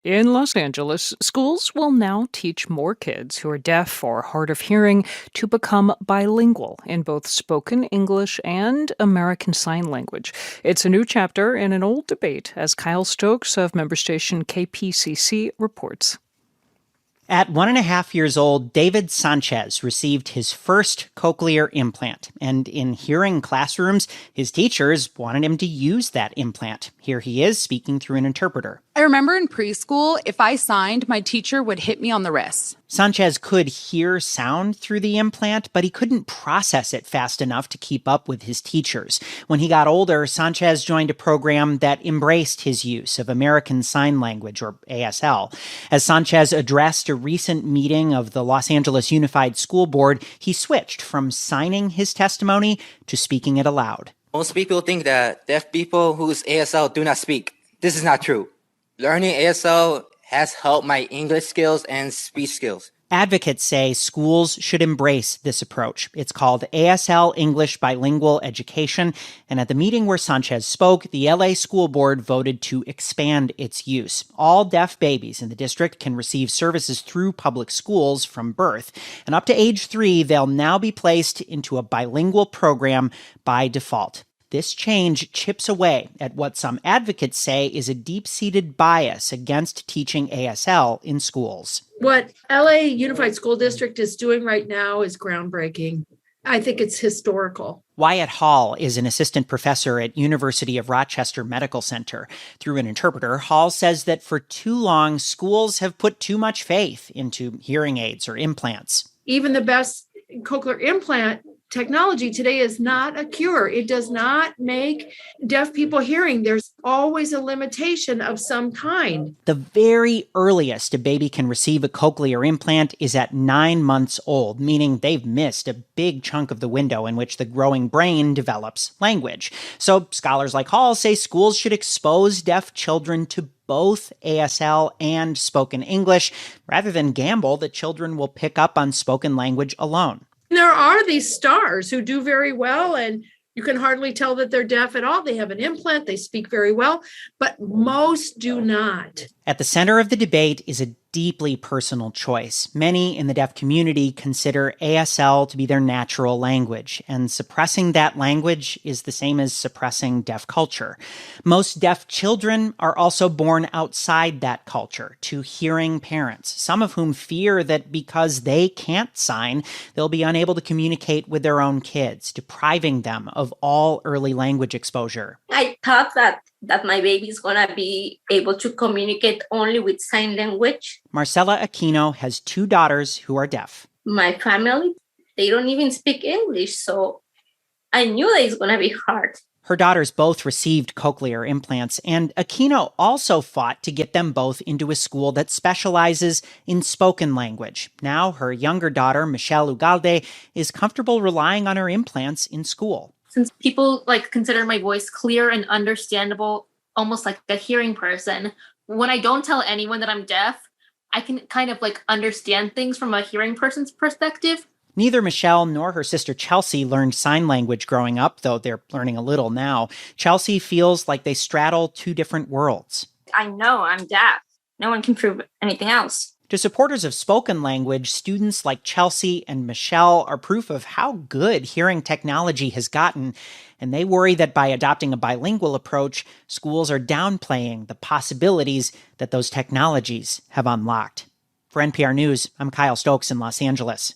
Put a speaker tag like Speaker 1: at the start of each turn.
Speaker 1: In Los Angeles, schools will now teach more kids who are deaf or hard of hearing to become bilingual in both spoken English and American Sign Language. It's a new chapter in an old debate, as Kyle Stokes of member station KPCC reports.
Speaker 2: At 1.5 years old, David Sanchez received his first cochlear implant. And in hearing classrooms, his teachers wanted him to use that implant. Here he is speaking through an interpreter.
Speaker 3: I remember in preschool, if I signed, my teacher would hit me on the wrist.
Speaker 2: Sanchez could hear sound through the implant, but he couldn't process it fast enough to keep up with his teachers. When he got older, Sanchez joined a program that embraced his use of American Sign Language, or ASL. As Sanchez addressed a recent meeting of the Los Angeles Unified School Board, he switched from signing his testimony to speaking it aloud.
Speaker 4: Most people think that deaf people whose ASL do not speak. This is not true. Learning ASL has helped my English skills and speech skills.
Speaker 2: Advocates say schools should embrace this approach. It's called ASL English Bilingual Education. And at the meeting where Sanchez spoke, the LA School Board voted to expand its use. All deaf babies in the district can receive services through public schools from birth. And up to age 3, they'll now be placed into a bilingual program by default. This change chips away at what some advocates say is a deep-seated bias against teaching ASL in schools.
Speaker 5: What LA Unified School District is doing right now is groundbreaking. I think it's historical.
Speaker 2: Wyatt Hall is an assistant professor at University of Rochester Medical Center. Through an interpreter, Hall says that for too long, schools have put too much faith into hearing aids or implants.
Speaker 5: Even the best cochlear implant technology today is not a cure. It does not make deaf people hearing. There's always a limitation of some kind.
Speaker 2: The very earliest a baby can receive a cochlear implant is at 9 months old, meaning they've missed a big chunk of the window in which the growing brain develops language. So scholars like Hall say schools should expose deaf children to both ASL and spoken English, rather than gamble that children will pick up on spoken language alone.
Speaker 5: There are these stars who do very well, and you can hardly tell that they're deaf at all. They have an implant, they speak very well, but most do not.
Speaker 2: At the center of the debate is a deeply personal choice. Many in the deaf community consider ASL to be their natural language, and suppressing that language is the same as suppressing deaf culture. Most deaf children are also born outside that culture to hearing parents, some of whom fear that because they can't sign, they'll be unable to communicate with their own kids, depriving them of all early language exposure.
Speaker 6: I thought that my baby is going to be able to communicate only with sign language.
Speaker 2: Marcela Aquino has 2 daughters who are deaf.
Speaker 6: My family, they don't even speak English, so I knew that it's going to be hard.
Speaker 2: Her daughters both received cochlear implants, and Aquino also fought to get them both into a school that specializes in spoken language. Now her younger daughter, Michelle Ugalde, is comfortable relying on her implants in school.
Speaker 7: Since people consider my voice clear and understandable, almost like a hearing person, when I don't tell anyone that I'm deaf, I can kind of understand things from a hearing person's perspective.
Speaker 2: Neither Michelle nor her sister Chelsea learned sign language growing up, though they're learning a little now. Chelsea feels like they straddle 2 different worlds.
Speaker 6: I know I'm deaf. No one can prove anything else.
Speaker 2: To supporters of spoken language, students like Chelsea and Michelle are proof of how good hearing technology has gotten, and they worry that by adopting a bilingual approach, schools are downplaying the possibilities that those technologies have unlocked. For NPR News, I'm Kyle Stokes in Los Angeles.